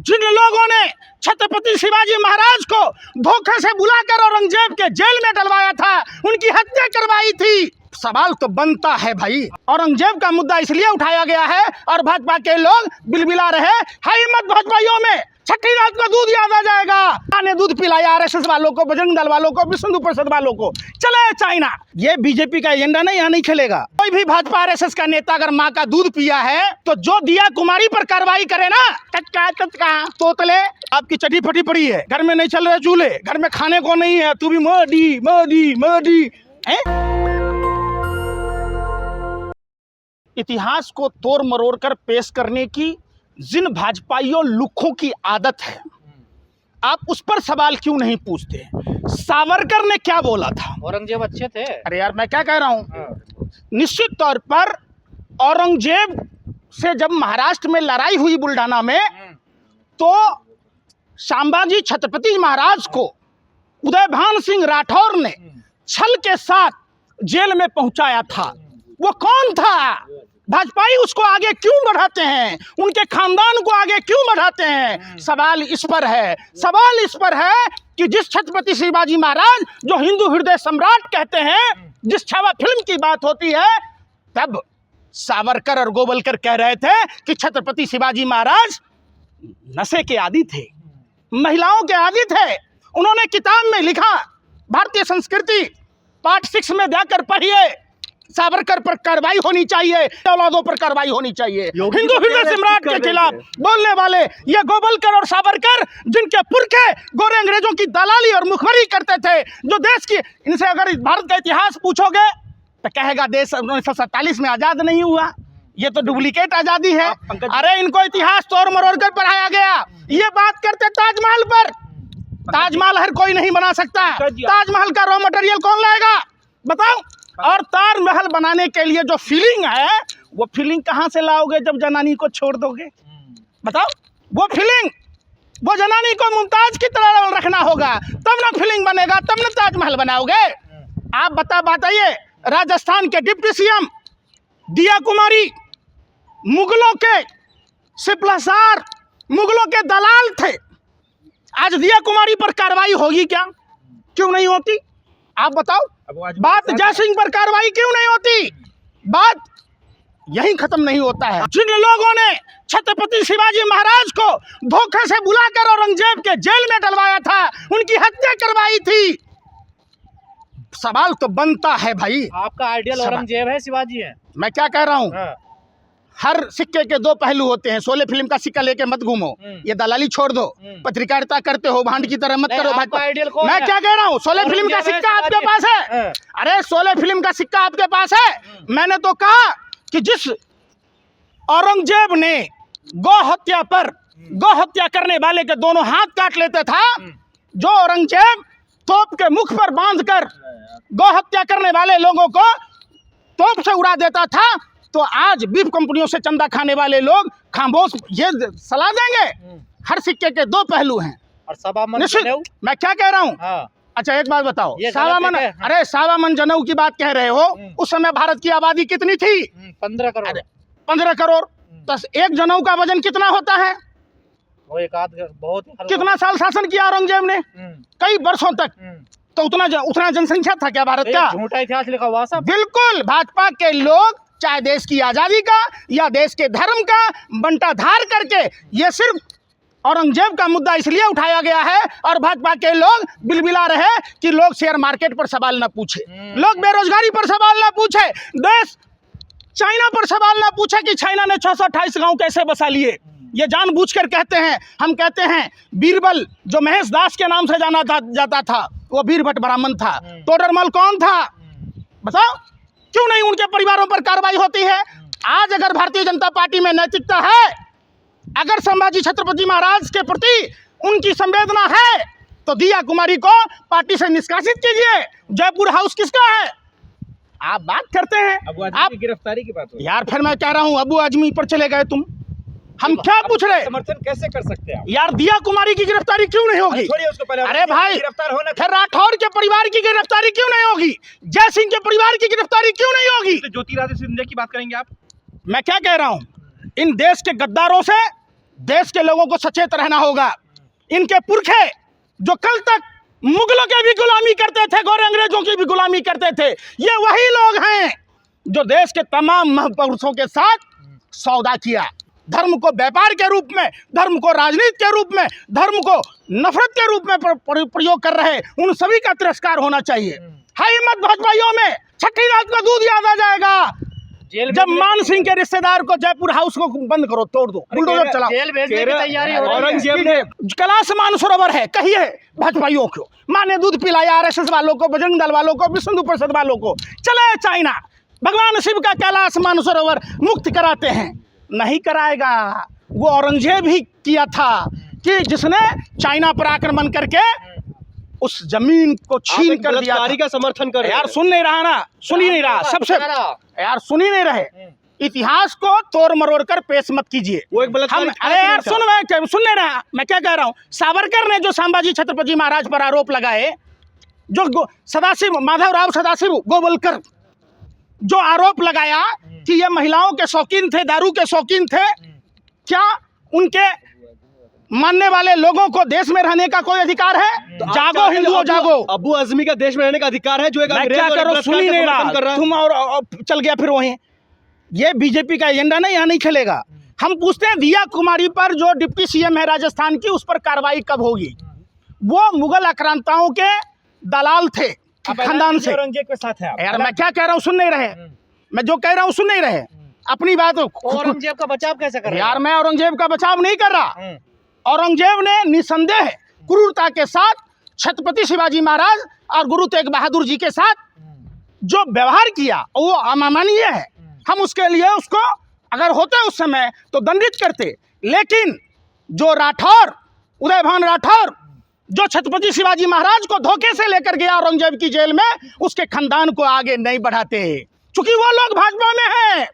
जिन लोगों ने छत्रपति शिवाजी महाराज को धोखे से बुलाकर औरंगजेब के जेल में डलवाया था, उनकी हत्या करवाई थी। सवाल तो बनता है भाई, औरंगजेब का मुद्दा इसलिए उठाया गया है और भाजपा के लोग बिलबिला रहे हाई मत भाजपाइयों में छठी रात को दूध याद आ जाएगा। ने दूध पिलाया आरएसएस वालों को, बजरंग दल वालों को, विश्व हिंदू परिषद वालों को। चले चाइना, ये बीजेपी का एजेंडा नहीं, यहाँ नहीं खेलेगा। कोई भी भाजपा आरएसएस का नेता अगर माँ का दूध पिया है तो जो दिया कुमारी पर कार्रवाई करे ना, टटका तोतले आपकी चटी फटी पड़ी है, घर में नहीं चल रहे चूल्हे, घर में खाने को नहीं है, तू भी मोदी मोदी मोदी। इतिहास को तोड़ मरोड़ कर पेश करने की जिन भाजपाइयों लुक्खों की आदत है, आप उस पर सवाल क्यों नहीं पूछते? सावरकर ने क्या बोला था? औरंगजेब अच्छे थे। अरे यार मैं क्या कह रहा हूँ, निश्चित तौर पर औरंगजेब से जब महाराष्ट्र में लड़ाई हुई बुल्ढाना में, तो संभाजी छत्रपति महाराज को उदयभान सिंह राठौर ने छल के साथ जेल में पहुंचाया था। वो कौन था? भाजपाई उसको आगे क्यों बढ़ाते हैं? उनके खानदान को आगे क्यों बढ़ाते हैं? सवाल इस पर है, सवाल इस पर है कि जिस छत्रपति शिवाजी महाराज जो हिंदू हृदय सम्राट कहते हैं, जिस छावा फिल्म की बात होती है, तब सावरकर और गोवलकर कह रहे थे कि छत्रपति शिवाजी महाराज नशे के आदी थे, महिलाओं के आदी थे। उन्होंने किताब में लिखा, भारतीय संस्कृति पार्ट 6 में जाकर पढ़िए, सावरकर पर कार्रवाई होनी चाहिए, औलादों पर कार्रवाई होनी चाहिए। हिंदू हृदय सम्राट के खिलाफ बोलने वाले ये गोवलकर और सावरकर, जिनके पुरखे गोरे अंग्रेजों की दलाली और मुखबरी करते थे, जो देश की, इनसे अगर भारत का इतिहास पूछोगे तो कहेगा देश 1947 में आजाद नहीं हुआ, ये तो डुप्लीकेट आजादी है। अरे इनको इतिहास तोड़ मरोड़ कर पढ़ाया गया। ये बात करते ताजमहल पर, ताजमहल हर कोई नहीं बना सकता। ताजमहल का रॉ मटेरियल कौन लाएगा बताओ? और ताजमहल बनाने के लिए जो फीलिंग है, वो फीलिंग कहाँ से लाओगे जब जनानी को छोड़ दोगे? बताओ, वो फीलिंग, वो जनानी को मुमताज की तरह रखना होगा, तब ना फीलिंग बनेगा, तब ना ताजमहल बनाओगे। आप बताइए, राजस्थान के डिप्टी सीएम दिया कुमारी मुगलों के सिपहसार, मुगलों के दलाल थे। आज दिया कुमारी पर कार्रवाई होगी क्या? क्यों नहीं होती? आप बताओ। बात जयसिंह पर कार्रवाई क्यों नहीं होती? बात यहीं खत्म नहीं होता है। जिन लोगों ने छत्रपति शिवाजी महाराज को धोखे से बुलाकर औरंगजेब के जेल में डलवाया था, उनकी हत्या करवाई थी। सवाल तो बनता है भाई, आपका आइडियल औरंगजेब है, शिवाजी है? मैं क्या कह रहा हूँ, हर सिक्के के दो पहलू होते हैं। शोले फिल्म का सिक्का लेके मत घूमो, ये दलाली छोड़ दो, पत्रकारिता करते हो भांड की तरह मत करो। मैं क्या कह रहा हूँ, शोले फिल्म का सिक्का आपके पास है? अरे शोले फिल्म का सिक्का आपके पास है? मैंने तो कहा कि जिस औरंगजेब ने गौ हत्या करने वाले के दोनों हाथ काट लेता था, जो औरंगजेब तोप के मुख पर बांधकर गौ हत्या करने वाले लोगों को तोप से उड़ा देता था, तो आज बीफ कंपनियों से चंदा खाने वाले लोग खामोश ये सलाह देंगे। हर सिक्के के दो पहलू हैं। और सवामन मैं क्या कह रहा हूँ, अच्छा एक बात बताओ, सवामन, अरे सवामन जनेऊ की बात कह रहे हो, उस समय भारत की आबादी कितनी थी? 15 करोड़। 15 करोड़। तो एक जनेऊ का वजन कितना होता है? वो एक आध बहुत। कितना साल शासन किया औरंगजेब ने? कई वर्षों तक। तो उतना जनसंख्या था क्या भारत का? झूठा इतिहास लिखा हुआ सब। बिल्कुल। भाजपा के लोग चाहे देश की आजादी का या देश के धर्म का बंटाधार करके, ये सिर्फ औरंगजेब का मुद्दा इसलिए उठाया गया है और भाजपा के लोग बिलबिला रहे कि लोग शेयर मार्केट पर सवाल ना पूछे, लोग बेरोजगारी पर सवाल ना पूछे, देश चाइना पर सवाल ना पूछे कि चाइना ने 628 गांव कैसे बसा लिए। ये जानबूझकर कहते हैं। हम कहते हैं बीरबल जो महेश दास के नाम से जाना जाता था, वो बीरभट ब्राह्मण था। तोडरमल कौन था बताओ? क्यों नहीं उनके परिवारों पर कार्रवाई होती है? आज अगर भारतीय जनता पार्टी में नैतिकता है, अगर संभाजी छत्रपति महाराज के प्रति उनकी संवेदना है, तो दिया कुमारी को पार्टी से निष्कासित कीजिए। जयपुर हाउस किसका है? आप बात करते हैं, आप गिरफ्तारी की बात हो। यार फिर मैं कह रहा हूँ, अबू आजमी पर चले गए तुम। हम क्या पूछ रहे? समर्थन कैसे कर सकते हैं यार? दिया कुमारी की गिरफ्तारी क्यों नहीं होगी? अरे भाई, फिर राठौर के परिवार की गिरफ्तारी क्यों नहीं होगी? जयसिंह के परिवार की गिरफ्तारी क्यों नहीं होगी? ज्योतिरादित्य सिंधिया की बात करेंगे आप? मैं क्या कह रहा हूँ, इन देश के गद्दारों से देश के लोगों को सचेत रहना होगा। इनके पुरखे जो कल तक मुगलों की भी गुलामी करते थे, गोरे अंग्रेजों की भी गुलामी करते थे, ये वही लोग हैं जो देश के तमाम महापुरुषों के साथ सौदा किया। धर्म को व्यापार के रूप में, धर्म को राजनीति के रूप में, धर्म को नफरत के रूप में प्रयोग कर रहे, उन सभी का तिरस्कार होना चाहिए। है हिम्मत भाजपाइयों में, छठी रात का दूध याद आ जाएगा जब मान सिंह के रिश्तेदार को जयपुर हाउस को बंद करो, तोड़ दो, बुलडोजर चलाओ। जेल भेजने की तैयारी हो रही है। औरंगजेब ने कैलाश मानसरोवर है, कहिए भाजपाइयों को, माँ ने दूध पिलाया आरएसएस वालों को, बजरंग दल वालों को, विश्व हिंदू परिषद वालों को। चले चाइना, भगवान शिव का कैलाश मानसरोवर मुक्त कराते हैं। नहीं कराएगा। वो औरंगजेब ही किया था कि जिसने चाइना पर आक्रमण करके उस जमीन को छीन कर दिया था। का समर्थन कर यार सुन नहीं रहा ना, सुन ही नहीं रहा। सबसे यार सुन ही नहीं रहे। इतिहास को तोड़ मरोड़ कर पेश मत कीजिए। वो एक बलात्कारी हम अरे यार सुन, मैं सुन नहीं रहा। मैं क्या कह रहा हूँ, सावरकर ने जो संभाजी छत्रपति महाराज पर आरोप लगाए, जो सदाशिव माधवराव सदाशिव गोवलकर जो आरोप लगाया कि ये महिलाओं के शौकीन थे, दारू के शौकीन थे, क्या उनके मानने वाले लोगों को देश में रहने का कोई अधिकार है? तो जागो हिंदुओं जागो। अब्बू आजमी का देश में रहने का अधिकार है जो एक मैं अंग्रेज क्या और करो, सुन ही नहीं समर्थन कर रहा है। तुम, और चल गया फिर वहीं। ये बीजेपी का एजेंडा नहीं, यहाँ नहीं चलेगा। हम पूछते हैं दिया कुमारी पर जो डिप्टी सीएम है राजस्थान की, उस पर कार्रवाई कब होगी? वो मुगल आक्रांताओं के दलाल थे खानदान से। औरंगजेब के साथ है आप। यार मैं क्या कह रहा हूँ, सुन नहीं रहे। मैं जो कह रहा हूँ सुन नहीं रहे अपनी बात। औरंगजेब का बचाव कैसे कर रहे हैं? यार मैं औरंगजेब का बचाव नहीं कर रहा। औरंगजेब ने निसंदेह क्रूरता के साथ छत्रपति शिवाजी महाराज और गुरु तेग बहादुर जी के साथ जो व्यवहार किया वो अमानवीय है। हम उसके लिए उसको अगर होते उस समय तो दंडित करते। लेकिन जो राठौर, उदयभान राठौर, जो छत्रपति शिवाजी महाराज को धोखे से लेकर गया औरंगजेब की जेल में, उसके खानदान को आगे नहीं बढ़ाते, क्योंकि वो लोग भाजपा में हैं।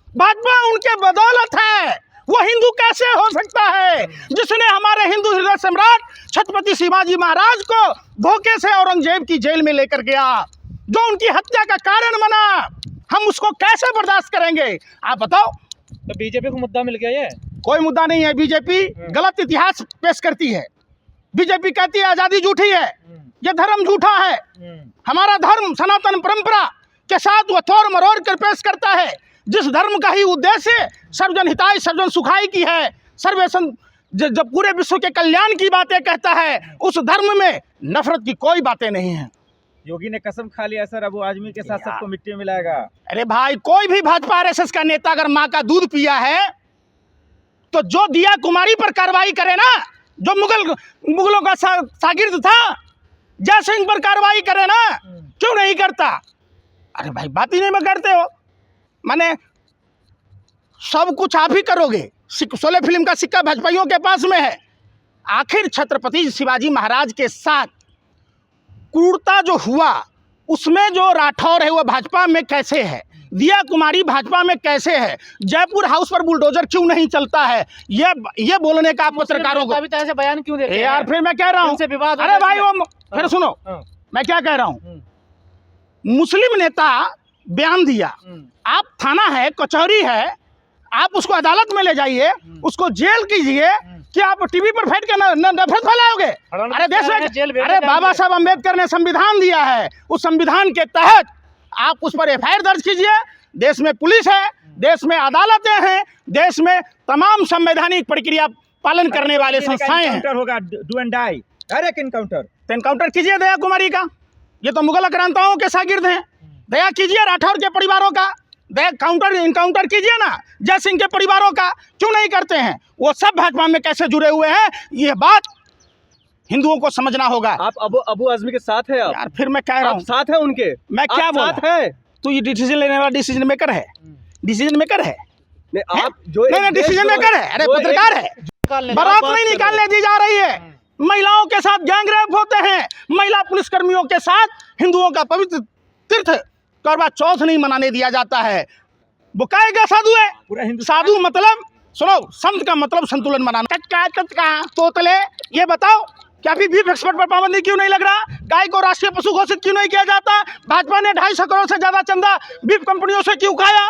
भाजपा उनके बदौलत है। वो हिंदू कैसे हो सकता है जिसने हमारे हिंदू हृदय सम्राट छत्रपति शिवाजी महाराज को धोखे से औरंगजेब की जेल में लेकर गया, जो उनकी हत्या का कारण बना? हम उसको कैसे बर्दाश्त करेंगे? आप बताओ। तो बीजेपी को मुद्दा मिल गया ये? कोई मुद्दा नहीं है। बीजेपी गलत इतिहास पेश करती है। बीजेपी कहती है आजादी झूठी है, ये धर्म झूठा है। हमारा धर्म सनातन परंपरा के साथ वो तोड़ मरोड़ कर पेश करता है। जिस धर्म का ही उद्देश्य सर्वजन हिताय सर्वजन सुखाय की है, सर्वेशन जब पूरे विश्व के कल्याण की बातें कहता है, उस धर्म में नफरत की कोई बातें नहीं है। योगी ने कसम खा लिया सर, अबू आजमी के साथ सबको मिट्टी में मिलाएगा। अरे भाई, कोई भी भाजपा आरएसएस का नेता अगर माँ का दूध पिया है तो जो दिया कुमारी पर कार्रवाई करे ना, जो मुगलों का शागिर्द था, जय सिंह पर कार्रवाई करे ना, क्यों नहीं करता? अरे भाई बात ही नहीं करते हो। माने सब कुछ आप ही करोगे। 16 फिल्म का सिक्का भाजपाइयों के पास में है। आखिर छत्रपति शिवाजी महाराज के साथ क्रूरता जो हुआ, उसमें जो राठौर है वो भाजपा में कैसे है? दिया कुमारी भाजपा में कैसे है? जयपुर हाउस पर बुलडोजर क्यों नहीं चलता है? ये बोलने का पत्रकारों को अभी ऐसे बयान क्यों देते हैं? यार फिर मैं कह रहा हूँ, अरे भाई वो फिर सुनो, मैं क्या कह रहा हूँ। मुस्लिम नेता बयान दिया, आप थाना है, कचहरी है, आप उसको अदालत में ले जाइए, उसको जेल कीजिए कि आप टीवी पर बैठ के नफरत फैलाओगे? अरे देश में, अरे बाबा साहब अम्बेडकर ने संविधान दिया है, उस संविधान के तहत आप उस पर एफआईआर दर्ज कीजिए। देश में पुलिस है, देश में अदालतें हैं, देश में तमाम संवैधानिक प्रक्रिया पालन करने वाले संस्थाएं हैं। होगा do and die, direct encounter. तो इनकाउंटर कीजिए दया कुमारी का। ये तो मुगल आक्रांताओं के शागिर्द हैं। दया कीजिए राठौर के परिवारों का, दया इनकाउंटर कीजिए ना जय सिंह के परिवारों का। क्यों नहीं करते हैं? वो सब भाजपा में कैसे जुड़े हुए हैं, ये बात हिंदुओं को समझना होगा। आप अबू आजमी के साथ है? यार फिर मैं कह रहा हूँ, साथ है उनके? मैं क्या बोल साथ है? तू ये डिसीजन लेने वाला डिसीजन मेकर है, डिसीजन मेकर है। नहीं, आप जो नहीं डिसीजन मेकर है। अरे पत्रकार है, बारात नहीं निकालने दी जा रही है। महिलाओं के साथ गैंग रेप होते हैं, महिला पुलिसकर्मियों के साथ हिंदुओं का पवित्र तीर्थ करवा चौथ नहीं मनाने दिया जाता है। वो काएगा साधु है? साधु मतलब सुनो, संत का मतलब संतुलन बनाना। तोतले ये बताओ, क्या अभी बीफ एक्सपोर्ट पर पाबंदी क्यों नहीं लग रहा? गाय को राष्ट्रीय पशु घोषित क्यों नहीं किया जाता? भाजपा ने 250 करोड़ से ज्यादा चंदा बीफ कंपनियों से क्यों खाया?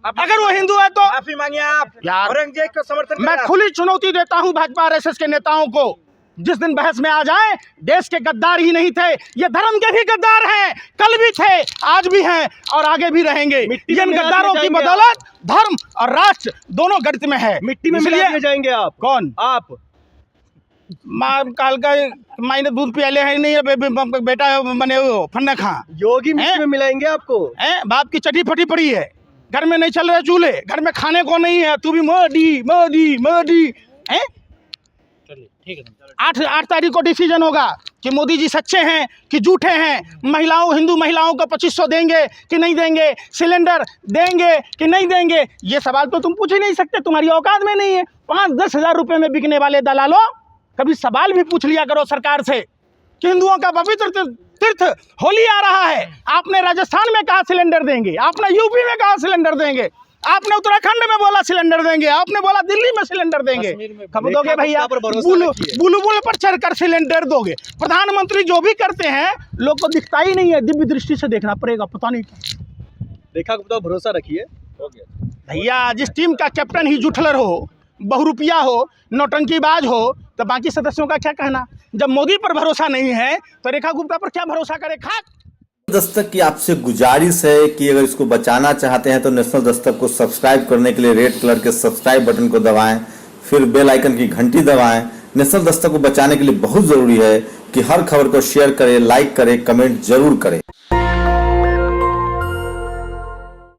अगर वो हिंदू है तो माफी मांगिए आप यार, औरंगजेब को समर्थन मैं करें। खुली चुनौती देता हूं भाजपा आरएसएस के नेताओं को, जिस दिन बहस में आ जाए, देश के गद्दार ही नहीं थे, ये धर्म के भी गद्दार हैं, कल भी थे, आज भी हैं और आगे भी रहेंगे। मिट्टी में इन मिला के गद्दारों की जाएंगे बदौलत धर्म और राष्ट्र दोनों गर्त में है। मिट्टी में इसलिए मिला के जाएंगे आप। कौन? आप माँ काल का मायने दूध पियाले है नहीं, बेटा बने हो फन्ना खा योगी मिट्टी में मिलाएंगे आपको। है, बाप की चटी फटी पड़ी है, घर में नहीं चल रहे चूल्हे, घर में खाने को नहीं है, तू भी मोदी मोदी मोदी है। 8 तारीख को डिसीजन होगा कि मोदी जी सच्चे हैं कि झूठे हैं, हिंदू महिलाओं को 2500 देंगे कि नहीं देंगे, सिलेंडर देंगे कि नहीं देंगे, ये सवाल तो तुम पूछ ही नहीं सकते, तुम्हारी औकात में नहीं है। 5-10 हज़ार रुपये में बिकने वाले दलालों, कभी सवाल भी पूछ लिया करो सरकार से कि हिंदुओं का पवित्र तीर्थ होली आ रहा है, आपने राजस्थान में कहा सिलेंडर देंगे, आपने यूपी में कहा सिलेंडर देंगे, आपने उत्तराखंड में बोला सिलेंडर देंगे, आपने बोला दिल्ली में सिलेंडर देंगे, कब दोगे भैया? बुलबुल पर चढ़कर सिलेंडर दोगे। प्रधानमंत्री जो भी करते हैं लोग को दिखता ही नहीं है, दिव्य दृष्टि से देखना पड़ेगा, पता नहीं क्या। देखा तो भरोसा रखिए भैया, जिस टीम का कैप्टन ही जुठलर हो, बहुरुपिया हो, नौटंकीबाज हो, तो बाकी सदस्यों का क्या कहना? जब मोदी पर भरोसा नहीं है तो रेखा गुप्ता पर क्या भरोसा करे? खाक। दस्तक की आपसे गुजारिश है कि अगर इसको बचाना चाहते हैं तो नेशनल दस्तक को सब्सक्राइब करने के लिए रेड कलर के सब्सक्राइब बटन को दबाएं, फिर बेल आइकन की घंटी दबाएं। नेशनल दस्तक को बचाने के लिए बहुत जरूरी है कि हर खबर को शेयर करें, लाइक करें, कमेंट जरूर करें।